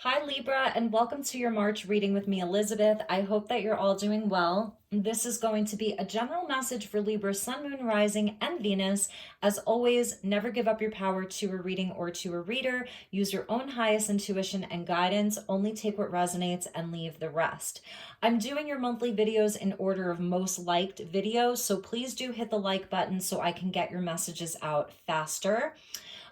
Hi, Libra, and welcome to your March reading with me, Elizabeth. I hope that you're all doing well. This is going to be a general message for Libra, Sun, Moon, Rising, and Venus. As always, never give up your power to a reading or to a reader. Use your own highest intuition and guidance. Only take what resonates and leave the rest. I'm doing your monthly videos in order of most liked videos, so please do hit the like button so I can get your messages out faster.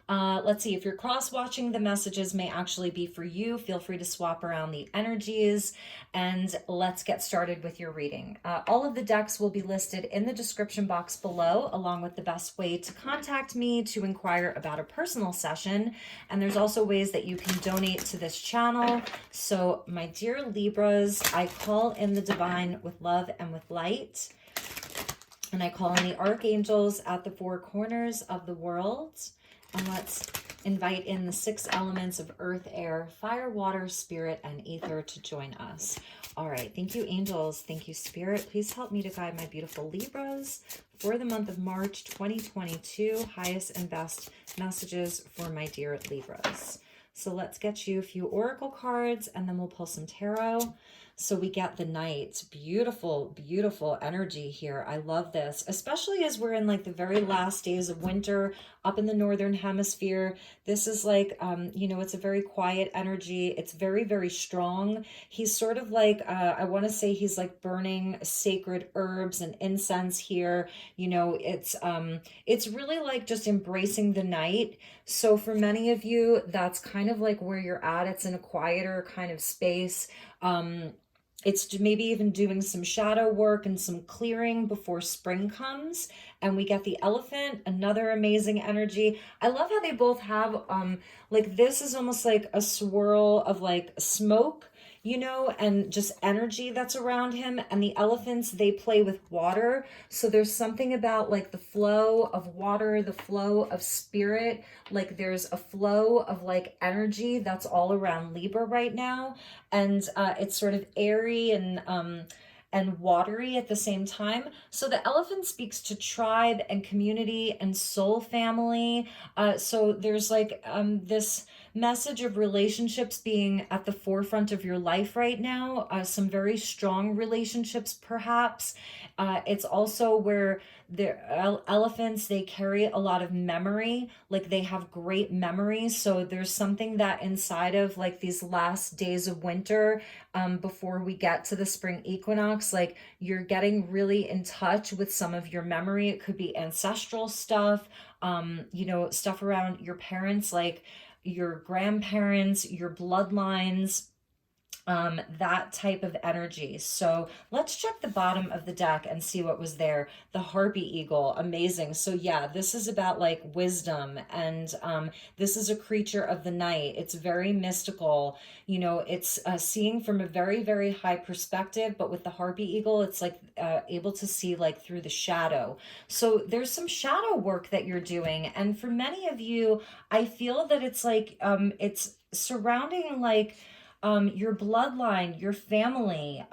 Let's see, if you're cross-watching, the messages may actually be for you. Feel free to swap around the energies, and let's get started with your reading. All of the decks will be listed in the description box below, along with the best way to contact me to inquire about a personal session. And there's also ways that you can donate to this channel. So, my dear Libras, I call in the divine with love and with light. And I call in the archangels at the four corners of the world. And let's invite in the six elements of earth, air, fire, water, spirit, and ether to join us. All right. Thank you, angels. Thank you, spirit. Please help me to guide my beautiful Libras for the month of March 2022. Highest and best messages for my dear Libras. So let's get you a few oracle cards and then we'll pull some tarot. So we get the Knight. Beautiful, beautiful energy here. I love this, especially as we're in like the very last days of winter up in the northern hemisphere. This is like, it's a very quiet energy. It's very, very strong. He's sort of like, I want to say he's like burning sacred herbs and incense here. It's really like just embracing the night. So for many of you, that's kind of like where you're at. It's in a quieter kind of space. It's maybe even doing some shadow work and some clearing before spring comes. And we get the Elephant, another amazing energy. I love how they both have, like this is almost like a swirl of like smoke, and just energy that's around him. And the elephants, they play with water. So there's something about like the flow of water, the flow of spirit. Like there's a flow of like energy that's all around Libra right now. And it's sort of airy and watery at the same time. So the elephant speaks to tribe and community and soul family. So there's like this message of relationships being at the forefront of your life right now. Some very strong relationships, perhaps. It's also where the elephants, they carry a lot of memory, like they have great memory. So there's something that inside of like these last days of winter, before we get to the spring equinox, like you're getting really in touch with some of your memory. It could be ancestral stuff, stuff around your parents, like your grandparents, your bloodlines, that type of energy. So let's check the bottom of the deck and see what was there. The Harpy Eagle, amazing. So yeah, this is about like wisdom, and this is a creature of the night. It's very mystical. It's seeing from a very, very high perspective, but with the Harpy Eagle, it's like able to see like through the shadow. So there's some shadow work that you're doing. And for many of you, I feel that it's like, it's surrounding like, your bloodline, your family.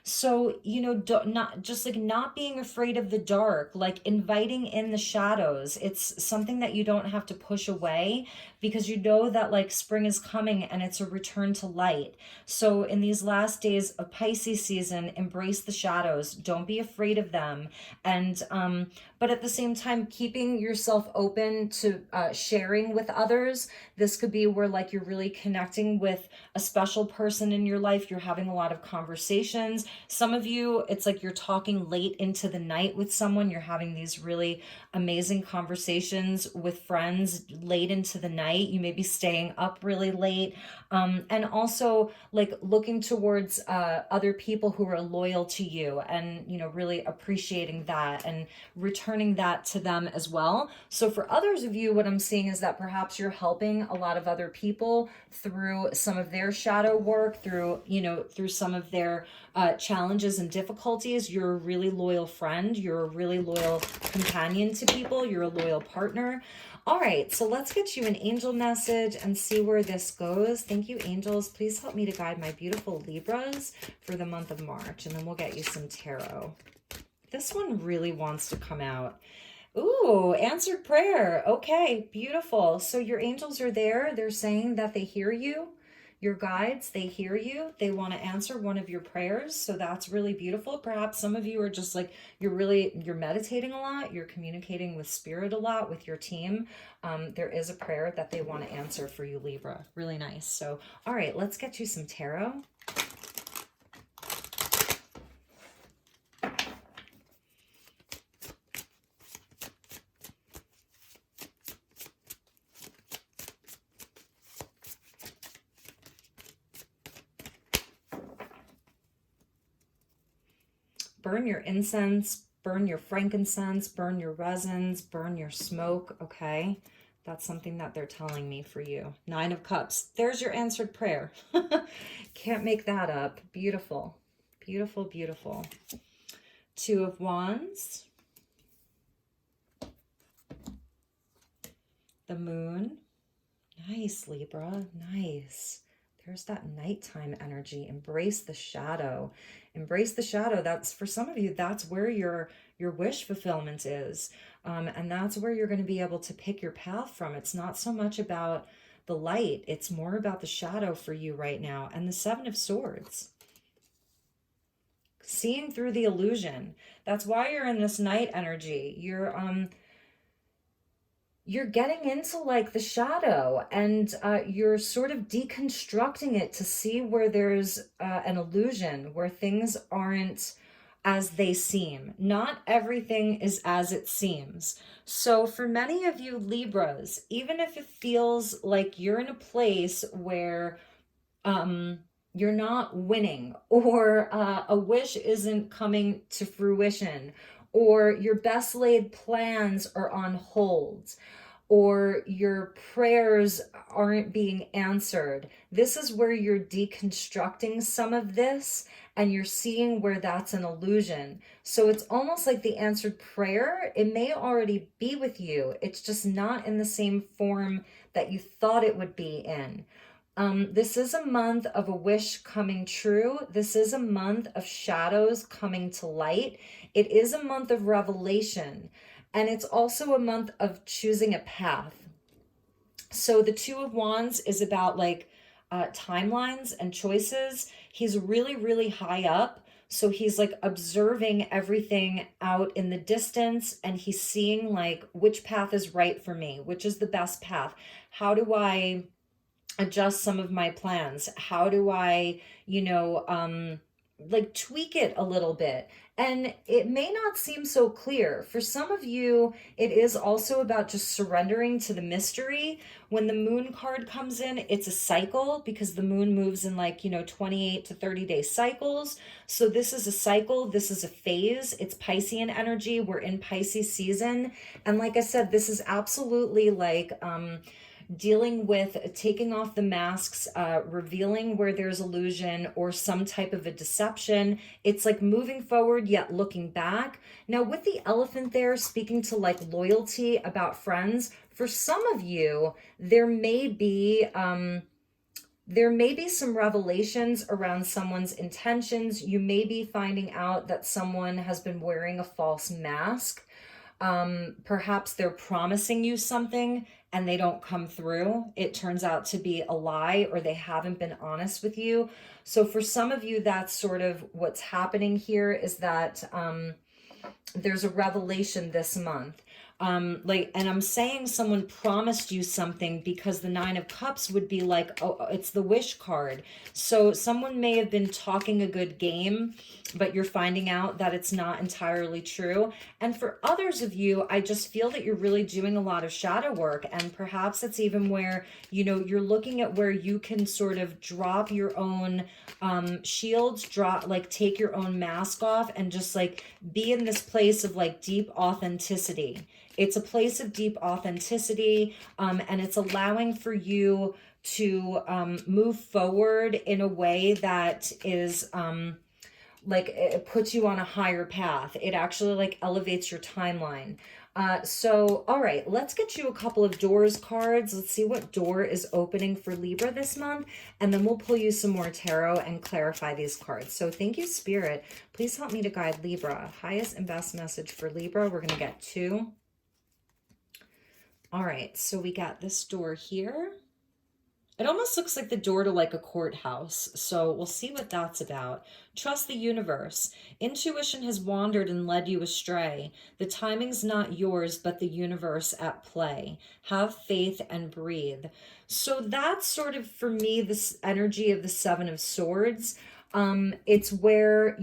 So, not just like not being afraid of the dark, like inviting in the shadows. It's something that you don't have to push away because you know that like spring is coming and it's a return to light. So in these last days of Pisces season, embrace the shadows. Don't be afraid of them. And, but at the same time, keeping yourself open to sharing with others. This could be where like you're really connecting with a special person in your life. You're having a lot of conversations. Some of you, it's like you're talking late into the night with someone. You're having these really amazing conversations with friends late into the night. You may be staying up really late. And also like looking towards other people who are loyal to you and, really appreciating that and returning that to them as well. So for others of you, what I'm seeing is that perhaps you're helping a lot of other people through some of their shadow work, through some of their challenges and difficulties. You're a really loyal friend. You're a really loyal companion to people. You're a loyal partner. All right, so let's get you an angel message and see where this goes. Thank you, angels. Please help me to guide my beautiful Libras for the month of March, and then we'll get you some tarot. This one really wants to come out. Ooh, answered prayer. Okay, beautiful. So your angels are there. They're saying that they hear you. Your guides, they hear you. They want to answer one of your prayers. So that's really beautiful. Perhaps some of you are just like, you're meditating a lot. You're communicating with spirit a lot with your team. There is a prayer that they want to answer for you, Libra. Really nice. So, all right, let's get you some tarot. Burn your incense, burn your frankincense, burn your resins, burn your smoke, okay? That's something that they're telling me for you. 9 of Cups. There's your answered prayer. Can't make that up. Beautiful. Beautiful, beautiful. 2 of Wands. The Moon. Nice, Libra. Nice. There's that nighttime energy. Embrace the shadow. Embrace the shadow. That's, for some of you, that's where your wish fulfillment is. And that's where you're going to be able to pick your path from. It's not so much about the light. It's more about the shadow for you right now. And the 7 of Swords. Seeing through the illusion. That's why you're in this night energy. You're getting into like the shadow, and you're sort of deconstructing it to see where there's an illusion, where things aren't as they seem. Not everything is as it seems. So for many of you Libras, even if it feels like you're in a place where you're not winning, or a wish isn't coming to fruition, or your best laid plans are on hold, or your prayers aren't being answered. This is where you're deconstructing some of this, and you're seeing where that's an illusion. So it's almost like the answered prayer, it may already be with you. It's just not in the same form that you thought it would be in. This is a month of a wish coming true. This is a month of shadows coming to light. It is a month of revelation. And it's also a month of choosing a path. So the 2 of Wands is about like timelines and choices. He's really, really high up. So he's like observing everything out in the distance, and he's seeing like which path is right for me, which is the best path. How do I adjust some of my plans? How do I, like tweak it a little bit? And it may not seem so clear. For some of you, it is also about just surrendering to the mystery. When the Moon card comes in, it's a cycle, because the Moon moves in 28 to 30 day cycles. So this is a cycle. This is a phase. It's Piscean energy. We're in Pisces season. And like I said, this is absolutely like, dealing with taking off the masks, revealing where there's illusion or some type of a deception. It's like moving forward yet looking back. Now with the elephant there, speaking to like loyalty about friends, for some of you, there may be some revelations around someone's intentions. You may be finding out that someone has been wearing a false mask. Perhaps they're promising you something and they don't come through. It turns out to be a lie, or they haven't been honest with you. So for some of you, that's sort of what's happening here, is that there's a revelation this month. And I'm saying someone promised you something because the 9 of Cups would be like, oh, it's the wish card. So someone may have been talking a good game, but you're finding out that it's not entirely true. And for others of you, I just feel that you're really doing a lot of shadow work. And perhaps it's even where, you're looking at where you can sort of drop your own shields, take your own mask off, and just like be in this place of like deep authenticity. It's a place of deep authenticity, and it's allowing for you to move forward in a way that is it puts you on a higher path. It actually like elevates your timeline. So, all right, let's get you a couple of doors cards. Let's see what door is opening for Libra this month, and then we'll pull you some more tarot and clarify these cards. So thank you, Spirit. Please help me to guide Libra. Highest and best message for Libra. We're going to get 2. All right, so we got this door here, It almost looks like the door to like a courthouse. So we'll see what that's about. Trust the universe. Intuition has wandered and led you astray. The timing's not yours, but the universe at play. Have faith and breathe. So that's sort of for me this energy of the Seven of Swords. It's where,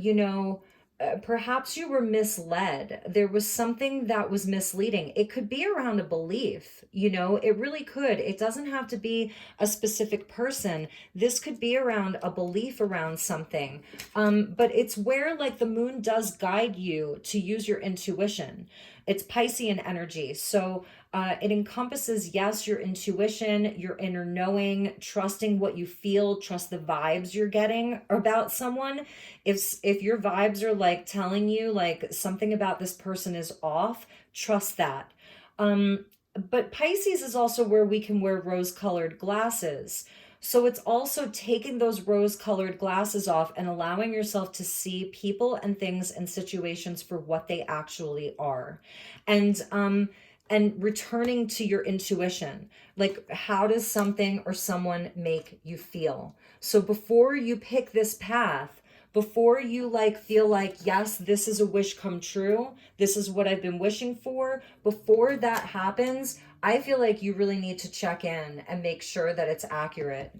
perhaps you were misled. There was something that was misleading. It could be around a belief, it really could. It doesn't have to be a specific person. This could be around a belief around something. But it's where like the moon does guide you to use your intuition. It's Piscean energy. So it encompasses, yes, your intuition, your inner knowing, trusting what you feel, trust the vibes you're getting about someone. If your vibes are like telling you like something about this person is off, trust that. But Pisces is also where we can wear rose-colored glasses. So it's also taking those rose-colored glasses off and allowing yourself to see people and things and situations for what they actually are. And returning to your intuition. Like, how does something or someone make you feel? So before you pick this path, before you like feel like, yes, this is a wish come true, this is what I've been wishing for, before that happens, I feel like you really need to check in and make sure that it's accurate.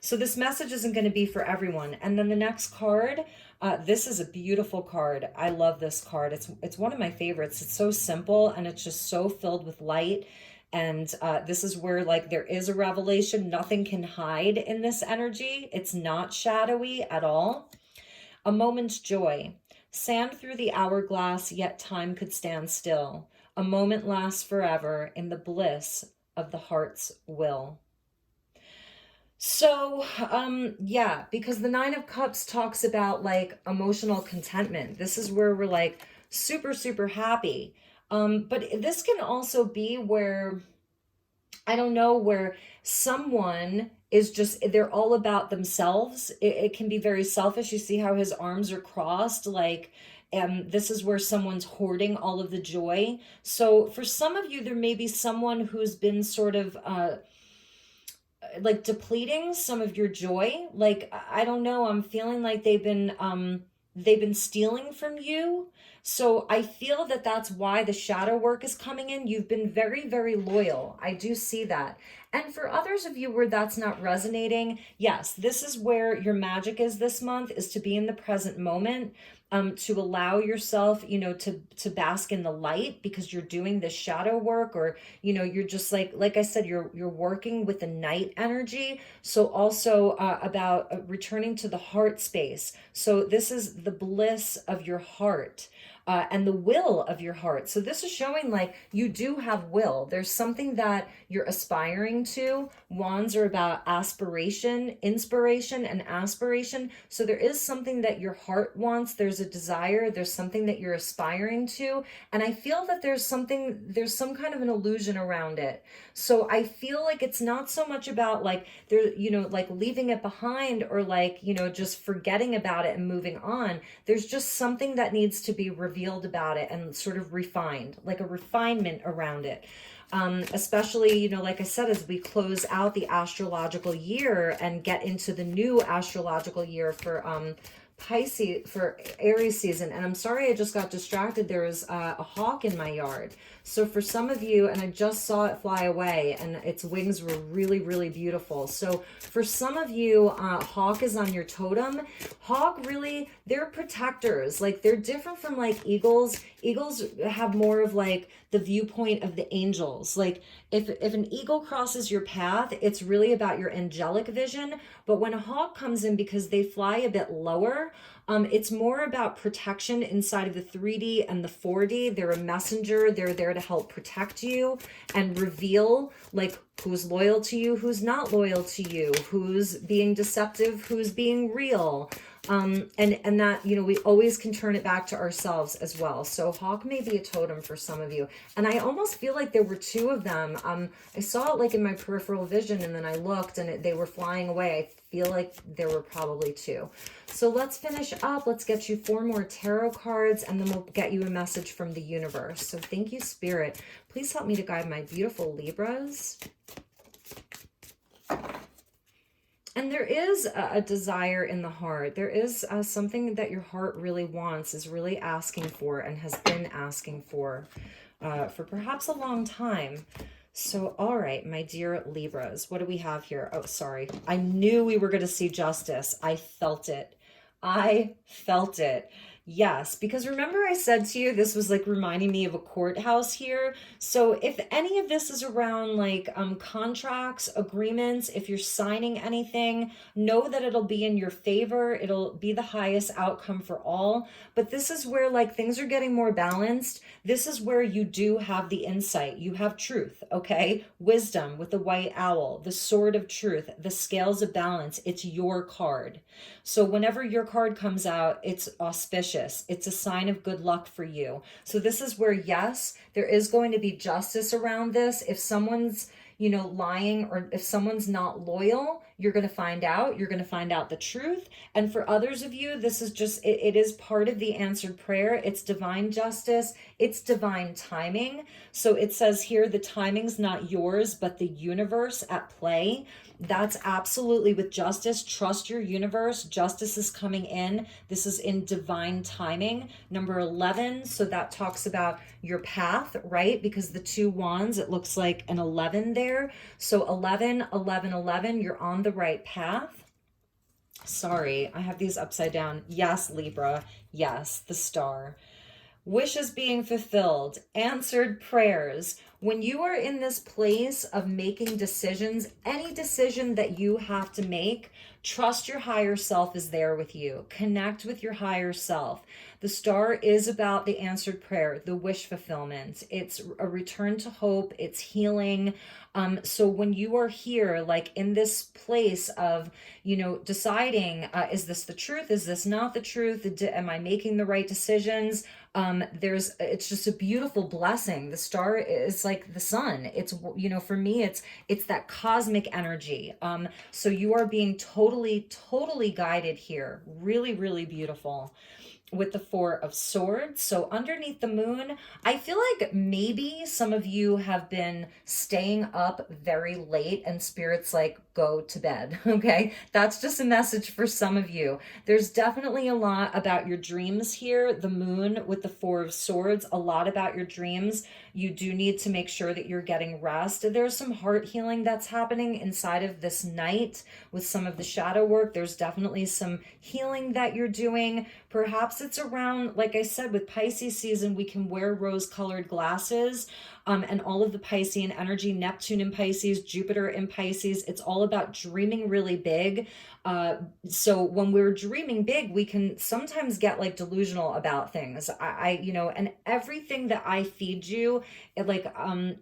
So this message isn't going to be for everyone. And then the next card, this is a beautiful card. I love this card. It's one of my favorites. It's so simple and it's just so filled with light. And this is where like there is a revelation. Nothing can hide in this energy. It's not shadowy at all. A moment's joy. Sand through the hourglass, yet time could stand still. A moment lasts forever in the bliss of the heart's will. So, yeah, because the Nine of Cups talks about like emotional contentment. This is where we're like super, super happy. But this can also be where, I don't know, where someone is just, they're all about themselves. It can be very selfish. You see how his arms are crossed, like, this is where someone's hoarding all of the joy. So for some of you, there may be someone who's been sort of, like depleting some of your joy. Like, I don't know, I'm feeling like they've been stealing from you. So I feel that that's why the shadow work is coming in. You've been very, very loyal. I do see that. And for others of you where that's not resonating, yes, this is where your magic is this month, is to be in the present moment, to allow yourself, to bask in the light because you're doing this shadow work, or, you're just like I said, you're working with the night energy. So also about returning to the heart space. So this is the bliss of your heart. And the will of your heart. So this is showing like you do have will. There's something that you're aspiring to. Wands are about aspiration, inspiration, and aspiration. So there is something that your heart wants. There's a desire. There's something that you're aspiring to. And I feel that there's some kind of an illusion around it. So I feel like it's not so much about like there, like leaving it behind, or like, just forgetting about it and moving on. There's just something that needs to be revealed about it and sort of refined, like a refinement around it. Especially, like I said, as we close out the astrological year and get into the new astrological year for Pisces, for Aries season. And I'm sorry, I just got distracted. There was a hawk in my yard. So for some of you, and I just saw it fly away, and its wings were really, really beautiful. So for some of you, hawk is on your totem. Hawk, really, they're protectors. Like, they're different from like eagles. Eagles have more of like the viewpoint of the angels. Like, if an eagle crosses your path, it's really about your angelic vision. But when a hawk comes in, because they fly a bit lower, it's more about protection inside of the 3D and the 4D. They're a messenger. They're there to help protect you and reveal like who's loyal to you, who's not loyal to you, who's being deceptive, who's being real. And that, we always can turn it back to ourselves as well. So hawk may be a totem for some of you. And I almost feel like there were two of them. I saw it like in my peripheral vision, and then I looked and they were flying away. I feel like there were probably two. So let's finish up. Let's get you 4 more tarot cards, and then we'll get you a message from the universe. So thank you, Spirit. Please help me to guide my beautiful Libras. And there is a desire in the heart. There is something that your heart really wants, is really asking for, and has been asking for perhaps a long time. So, all right, my dear Libras, what do we have here? Oh, sorry. I knew we were going to see justice. I felt it. I felt it. Yes, because remember I said to you this was like reminding me of a courthouse here. So if any of this is around like contracts, agreements, if you're signing anything, know that it'll be in your favor. It'll be the highest outcome for all. But this is where like things are getting more balanced. This is where you do have the insight. You have truth, okay? Wisdom with the white owl, the sword of truth, the scales of balance. It's your card. So whenever your card comes out, it's auspicious. It's a sign of good luck for you. So this is where, yes, there is going to be justice around this. If someone's, lying, or if someone's not loyal, you're going to find out. You're going to find out the truth. And for others of you, this is just, it is part of the answered prayer. It's divine justice. It's divine timing. So it says here, the timing's not yours, but the universe at play. That's absolutely with justice. Trust your universe. Justice is coming in. This is in divine timing. Number 11. So that talks about your path, right? Because the two wands, it looks like an 11 there. So 11, 11, 11, you're on the right path. Sorry, I have these upside down. Yes, Libra. Yes, the star. Wishes being fulfilled, answered prayers. When you are in this place of making decisions, any decision that you have to make, trust your higher self is there with you. Connect with your higher self. The star is about the answered prayer, the wish fulfillment. It's a return to hope. It's healing. So when you are here, like in this place of, deciding, is this the truth? Is this not the truth? Am I making the right decisions? It's just a beautiful blessing. The star is like the sun. It's, for me, it's that cosmic energy. So you are being totally guided here. Really, really beautiful. With the Four of Swords. So underneath the moon, I feel like maybe some of you have been staying up very late and spirits like go to bed. Okay. That's just a message for some of you. There's definitely a lot about your dreams here. The moon with the Four of Swords, a lot about your dreams. You do need to make sure that you're getting rest. There's some heart healing that's happening inside of this night with some of the shadow work. There's definitely some healing that you're doing. Perhaps it's around, like I said, with Pisces season, we can wear rose-colored glasses. And all of the Piscean energy, Neptune in Pisces, Jupiter in Pisces, it's all about dreaming really big. So when we're dreaming big, we can sometimes get like delusional about things. And everything that I feed you, everything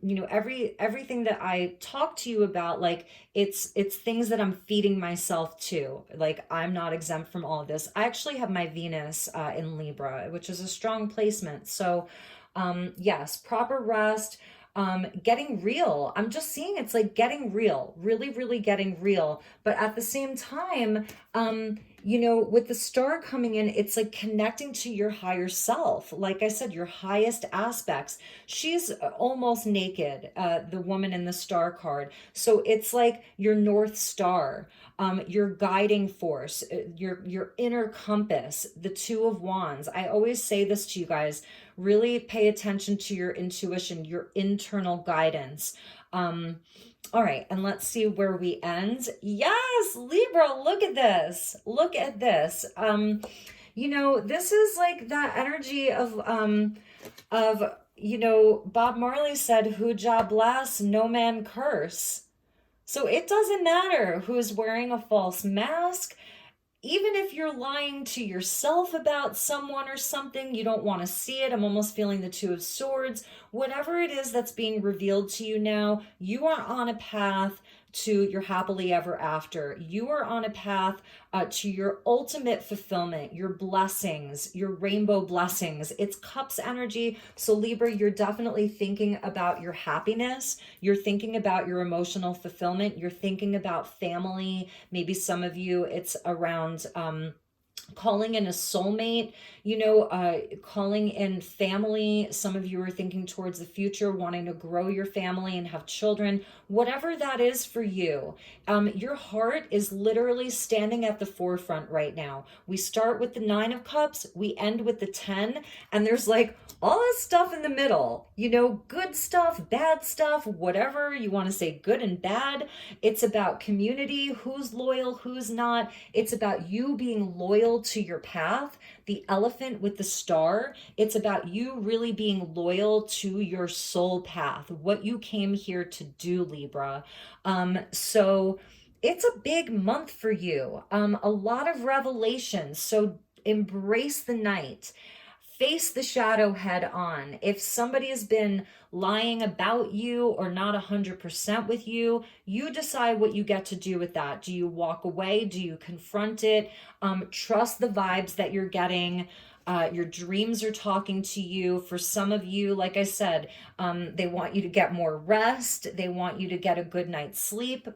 that I talk to you about, like it's things that I'm feeding myself to. Like I'm not exempt from all of this. I actually have my Venus in Libra, which is a strong placement. So yes, proper rest, getting real. I'm just seeing it's like getting real, really, really getting real. But at the same time, with the star coming in, it's like connecting to your higher self. Like I said, your highest aspects. She's almost naked, the woman in the star card. So it's like your North Star, your guiding force, your inner compass, the Two of Wands. I always say this to you guys, really pay attention to your intuition, your internal guidance. All right, and let's see where we end. Yes, Libra, look at this. Look at this. This is like that energy of Bob Marley said, "Who Jah bless, no man curse." So it doesn't matter who's wearing a false mask. Even if you're lying to yourself about someone or something, you don't want to see it. I'm almost feeling the Two of Swords. Whatever it is that's being revealed to you now, you are on a path to your happily ever after. You are on a path to your ultimate fulfillment, your blessings, your rainbow blessings. It's cups energy. So Libra, you're definitely thinking about your happiness. You're thinking about your emotional fulfillment. You're thinking about family. Maybe some of you, it's around calling in a soulmate, calling in family. Some of you are thinking towards the future, wanting to grow your family and have children, whatever that is for you. Your heart is literally standing at the forefront right now. We start with the 9 of Cups, we end with the 10, and there's like all this stuff in the middle, good stuff, bad stuff, whatever you want to say, good and bad. It's about community, who's loyal, who's not. It's about you being loyal to your path. The elephant with the star, it's about you really being loyal to your soul path, what you came here to do, Libra. So it's a big month for you. A lot of revelations. So embrace the night. Face the shadow head on. If somebody has been lying about you or not 100% with you, you decide what you get to do with that. Do you walk away? Do you confront it? Trust the vibes that you're getting. Your dreams are talking to you. For some of you, like I said, they want you to get more rest. They want you to get a good night's sleep.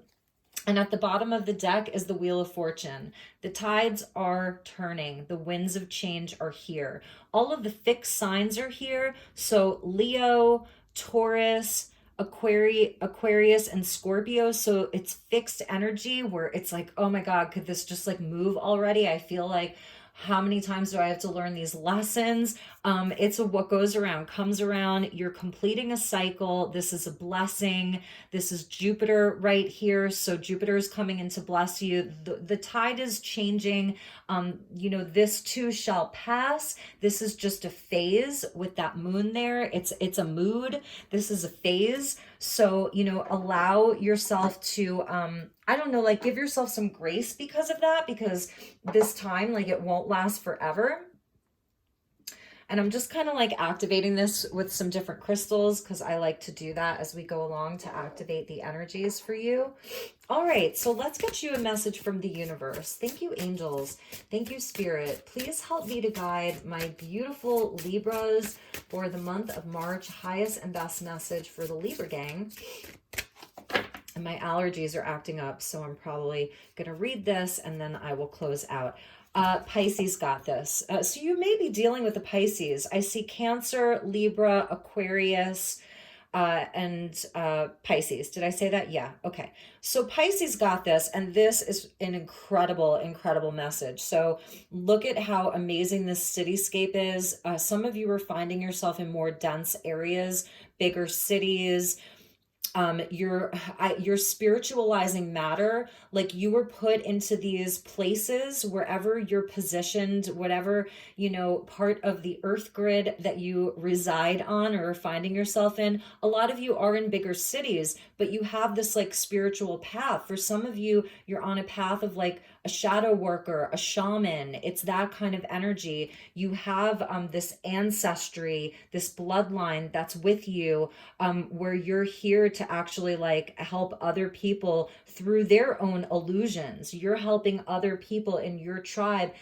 And at the bottom of the deck is the Wheel of Fortune. The tides are turning. The winds of change are here. All of the fixed signs are here. So Leo, Taurus, Aquarius, and Scorpio. So it's fixed energy where it's like, oh my God, could this just like move already? I feel like, how many times do I have to learn these lessons? It's what goes around comes around. You're completing a cycle. This is a blessing. This is Jupiter right here. So Jupiter is coming in to bless you. The tide is changing. This too shall pass. This is just a phase with that moon there. It's a mood. This is a phase. So, allow yourself to, I don't know, like give yourself some grace because of that, because this time, like it won't last forever. And I'm just kind of like activating this with some different crystals because I like to do that as we go along to activate the energies for you. All right, so let's get you a message from the universe. Thank you, angels. Thank you, spirit. Please help me to guide my beautiful Libras for the month of March. Highest and best message for the Libra gang. And my allergies are acting up, so I'm probably going to read this and then I will close out. Pisces got this. So you may be dealing with the Pisces. I see Cancer, Libra, Aquarius, and Pisces. Did I say that? Yeah. Okay. So Pisces got this, and this is an incredible, incredible message. So look at how amazing this cityscape is. Some of you are finding yourself in more dense areas, bigger cities. You're spiritualizing matter, like you were put into these places wherever you're positioned, whatever, part of the earth grid that you reside on or are finding yourself in. A lot of you are in bigger cities, but you have this like spiritual path. For some of you, you're on a path of like a shadow worker, a shaman. It's that kind of energy. You have this ancestry, this bloodline that's with you, where you're here to actually like help other people through their own illusions. You're helping other people in your tribe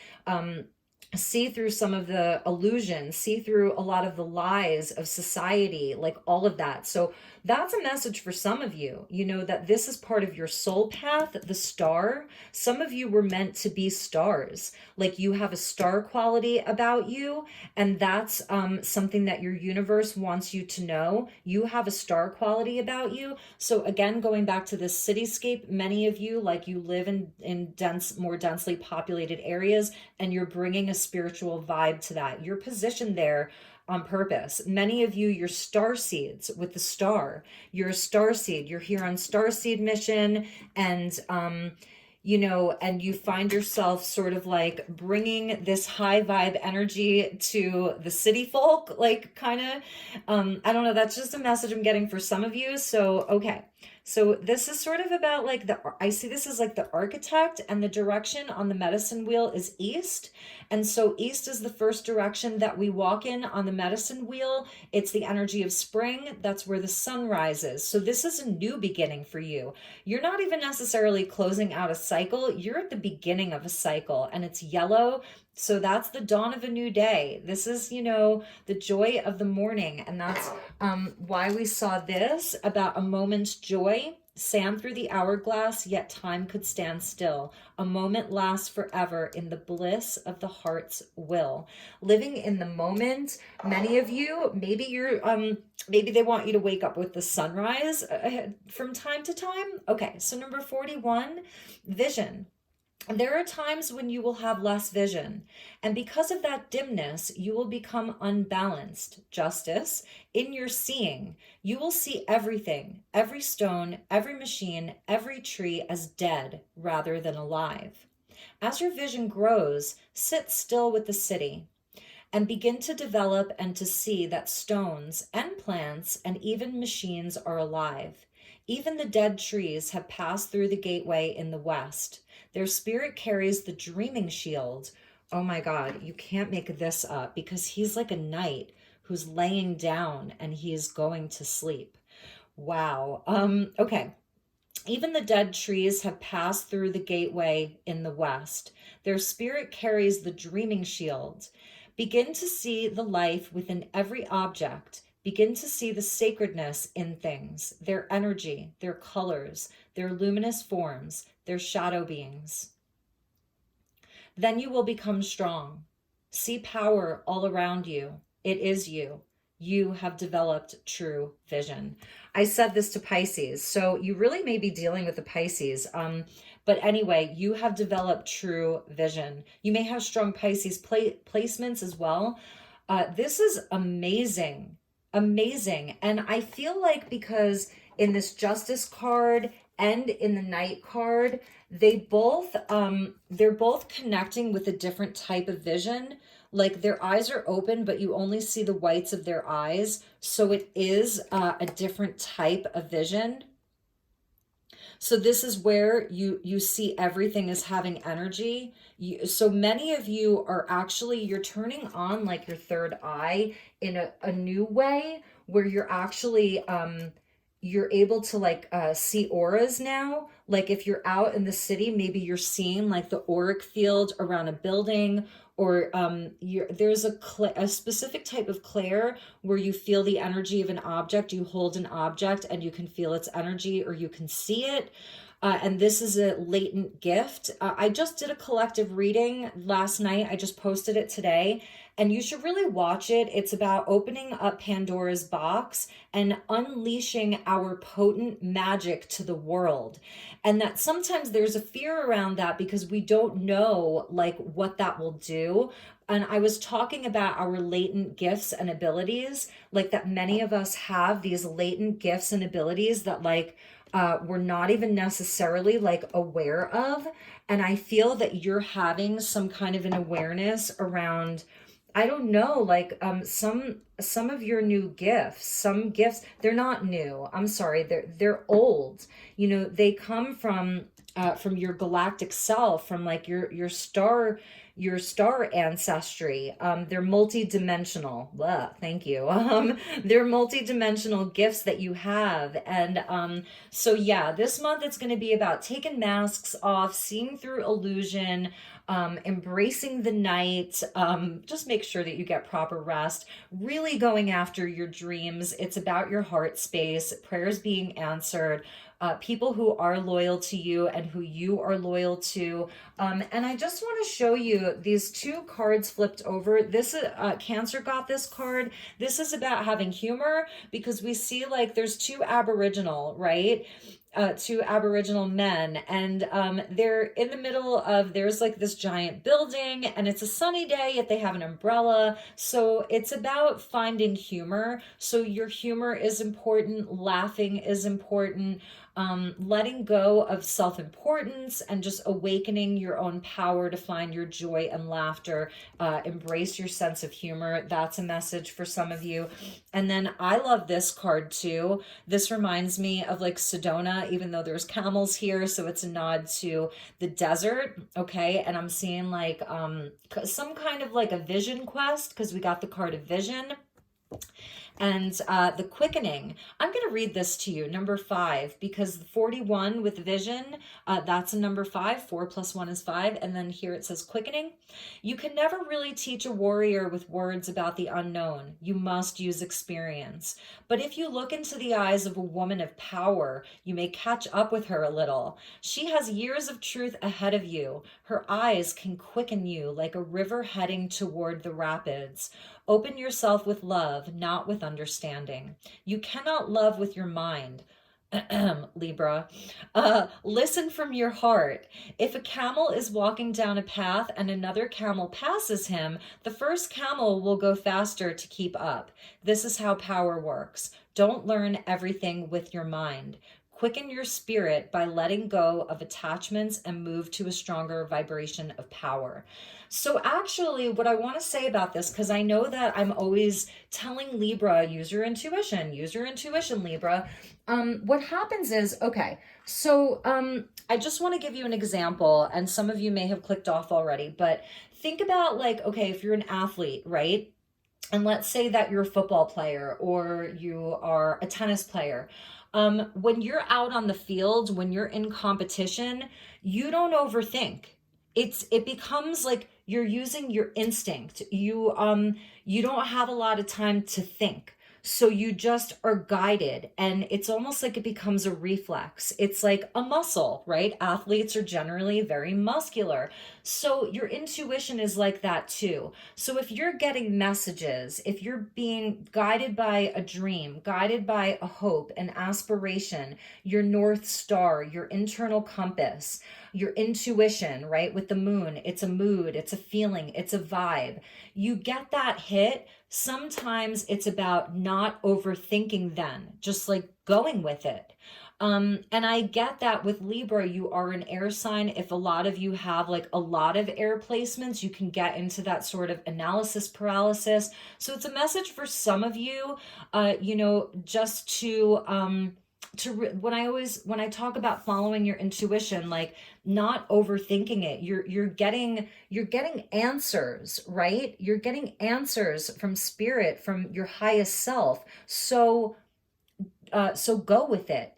see through some of the illusions, see through a lot of the lies of society, like all of that. So that's a message for some of you, that this is part of your soul path, the star. Some of you were meant to be stars, like you have a star quality about you. And that's something that your universe wants you to know. You have a star quality about you. So again, going back to this cityscape, many of you, like you live in dense, more densely populated areas, and you're bringing a spiritual vibe to that. You're positioned there on purpose. Many of you, you're star seeds with the star. You're a star seed. You're here on star seed mission, and and you find yourself sort of like bringing this high vibe energy to the city folk, like kind of, I don't know, that's just a message I'm getting for some of you. So, okay. So this is sort of about like I see this as like the architect, and the direction on the medicine wheel is east. And so east is the first direction that we walk in on the medicine wheel. It's the energy of spring. That's where the sun rises. So this is a new beginning for you. You're not even necessarily closing out a cycle. You're at the beginning of a cycle, and it's yellow. So that's the dawn of a new day. This is, the joy of the morning. And that's why we saw this about a moment's joy. Sand through the hourglass, yet time could stand still. A moment lasts forever in the bliss of the heart's will. Living in the moment. Many of you, maybe maybe they want you to wake up with the sunrise from time to time. Okay, so number 41, vision. There are times when you will have less vision, and because of that dimness, you will become unbalanced. Justice, in your seeing, you will see everything, every stone, every machine, every tree as dead rather than alive. As your vision grows, sit still with the city and begin to develop and to see that stones and plants and even machines are alive. Even the dead trees have passed through the gateway in the west. Their spirit carries the dreaming shield. Oh my God, you can't make this up because he's like a knight who's laying down and he is going to sleep. Wow. Okay. Even the dead trees have passed through the gateway in the west. Their spirit carries the dreaming shield. Begin to see the life within every object. Begin to see the sacredness in things, their energy, their colors, their luminous forms, their shadow beings. Then you will become strong. See power all around you. It is you. You have developed true vision. I said this to Pisces, so you really may be dealing with the Pisces. But anyway, you have developed true vision. You may have strong Pisces placements as well. This is amazing, amazing. And I feel like because in this Justice card and in the Knight card, they're both connecting with a different type of vision. Like their eyes are open, but you only see the whites of their eyes. So it is a different type of vision. So this is where you see everything as having energy. So many of you are actually, you're turning on like your third eye in a new way where you're actually, you're able to like see auras now. Like if you're out in the city, maybe you're seeing like the auric field around a building, or there's a specific type of clair where you feel the energy of an object. You hold an object and you can feel its energy, or you can see it. And this is a latent gift. I just did a collective reading last night. I just posted it today, and you should really watch it. It's about opening up Pandora's box and unleashing our potent magic to the world. And that sometimes there's a fear around that because we don't know like what that will do. And I was talking about our latent gifts and abilities, like that many of us have these latent gifts and abilities that like we're not even necessarily like aware of. And I feel that you're having some kind of an awareness around, I don't know, like some of your new gifts. Some gifts, they're not new. I'm sorry, they're old. You know, they come from your galactic self, from like your star ancestry. They're multi-dimensional. Blah, thank you. They're multi-dimensional gifts that you have. And so yeah, this month it's going to be about taking masks off, seeing through illusion, embracing the night. Just make sure that you get proper rest, really going after your dreams. It's about your heart space, prayers being answered, people who are loyal to you and who you are loyal to. And I just want to show you these two cards flipped over. This Cancer got this card. This is about having humor, because we see like there's two Aboriginal, right? Two Aboriginal men, and they're in the middle of, there's like this giant building, and it's a sunny day, yet they have an umbrella. So it's about finding humor. So your humor is important, laughing is important, letting go of self-importance and just awakening your own power to find your joy and laughter. Embrace your sense of humor. That's a message for some of you. And then I love this card too. This reminds me of like Sedona, even though there's camels here, so it's a nod to the desert. Okay, and I'm seeing like some kind of like a vision quest, because we got the card of vision. And the quickening, I'm going to read this to you, number 5, because 41 with vision, that's a number 5. 4 plus 1 is 5. And then here it says quickening. You can never really teach a warrior with words about the unknown. You must use experience. But if you look into the eyes of a woman of power, you may catch up with her a little. She has years of truth ahead of you. Her eyes can quicken you like a river heading toward the rapids. Open yourself with love, not with understanding. You cannot love with your mind. Libra. Listen from your heart. If a camel is walking down a path and another camel passes him, the first camel will go faster to keep up. This is how power works. Don't learn everything with your mind. Quicken your spirit by letting go of attachments and move to a stronger vibration of power. So actually, what I want to say about this, because I know that I'm always telling Libra, use your intuition, Libra. What happens is, okay, so I just want to give you an example, and some of you may have clicked off already, but think about like, okay, if you're an athlete, right? And let's say that you're a football player or you are a tennis player. When you're out on the field, when you're in competition, you don't overthink. It becomes like you're using your instinct. You don't have a lot of time to think. So you just are guided, and it's almost like it becomes a reflex. It's like a muscle, right? Athletes are generally very muscular. So your intuition is like that too. So if you're getting messages, if you're being guided by a dream, guided by a hope, an aspiration, your North Star, your internal compass, your intuition, right? With the moon, it's a mood, it's a feeling, it's a vibe. You get that hit. Sometimes it's about not overthinking, then just like going with it. And I get that with Libra, you are an air sign. If a lot of you have like a lot of air placements, you can get into that sort of analysis paralysis. So it's a message for some of you, just when I talk about following your intuition, like not overthinking it. You're getting answers, right? You're getting answers from spirit, from your highest self. So go with it,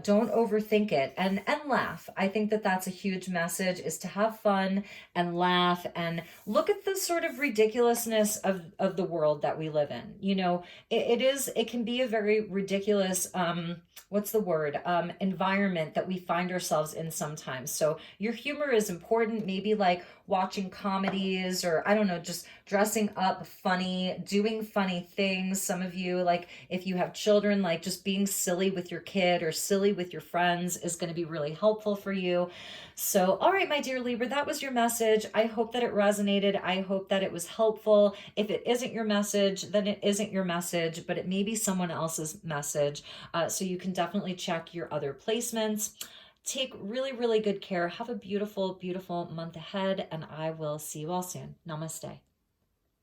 don't overthink it, and laugh. I think that that's a huge message, is to have fun and laugh and look at the sort of ridiculousness of the world that we live in. It can be a very ridiculous, what's the word, environment that we find ourselves in sometimes. So your humor is important, maybe like watching comedies, or I don't know, just dressing up funny, doing funny things. Some of you, like if you have children, like just being silly with your kid or silly with your friends is going to be really helpful for you. So, all right, my dear Libra, that was your message. I hope that it resonated. I hope that it was helpful. If it isn't your message, then it isn't your message, but it may be someone else's message. So you can definitely check your other placements. Take really, really good care. Have a beautiful, beautiful month ahead, and I will see you all soon. Namaste.